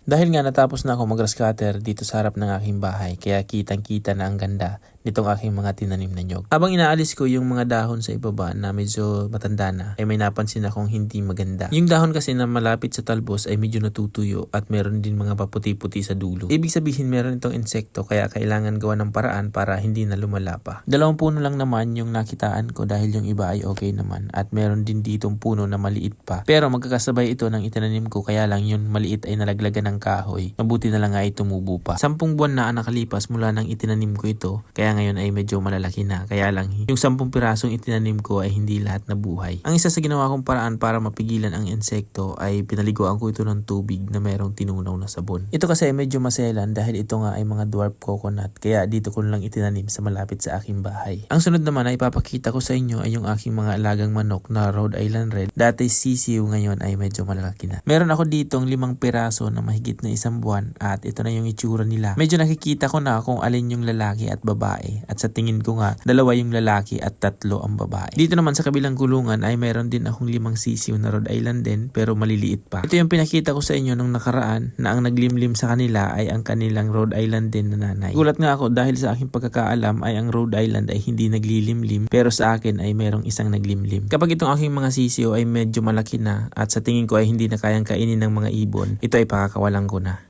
Dahil nga natapos na ako mag-grass cutter dito sa harap ng aking bahay, kaya kitang-kita na ang ganda nitong aking mga tinanim na nyog. Habang inaalis ko yung mga dahon sa ibaba na medyo matanda na, ay may napansin akong hindi maganda. Yung dahon kasi na malapit sa talbos ay medyo natutuyo at meron din mga paputi-puti sa dulo. Ibig sabihin meron itong insekto kaya kailangan gawa ng paraan para hindi na lumala pa. 2 puno lang naman yung nakitaan ko dahil yung iba ay okay naman at meron din ditong puno na maliit pa. Pero magkakasabay ito ng itinanim ko kaya lang yung maliit ay nalaglagan ng kahoy. Mabuti na lang nga ay tumubo pa. 10 buwan na ang nakalipas mula nang itinanim ko ito kaya ngayon ay medyo malalaki na. Kaya lang yung 10 pirasong itinanim ko ay hindi lahat nabuhay. Ang isa sa ginawa kong paraan para mapigilan ang insekto ay pinaliguan ko ito ng tubig na merong tinunaw na sabon. Ito kasi ay medyo maselan dahil ito nga ay mga dwarf coconut kaya dito ko lang itinanim sa malapit sa aking bahay. Ang sunod naman ay ipapakita ko sa inyo ay yung aking mga alagang manok na Rhode Island Red. Dati sisiw, ngayon ay medyo malalaki na. Meron ako ditong 5 piraso na mahigit na 1 buwan at ito na yung itsura nila. Medyo nakikita ko na kung alin yung lalaki at babae at sa tingin ko nga 2 yung lalaki at 3 ang babae. Dito naman sa kabilang kulungan ay meron din akong 5 sisiw na Rhode Island din pero maliliit pa. Ito yung pinakita ko sa inyo nung nakaraan na ang naglimlim sa kanila ay ang kanilang Rhode Island din na nanay. Gulat nga ako dahil sa aking pagkakaalam ay ang Rhode Island ay hindi naglilimlim pero sa akin ay merong isang naglimlim. Kapag itong aking mga sisiw ay medyo malaki na at sa tingin ko ay hindi na kayang kainin ng mga ibon, ito ay pakakawalan ko na.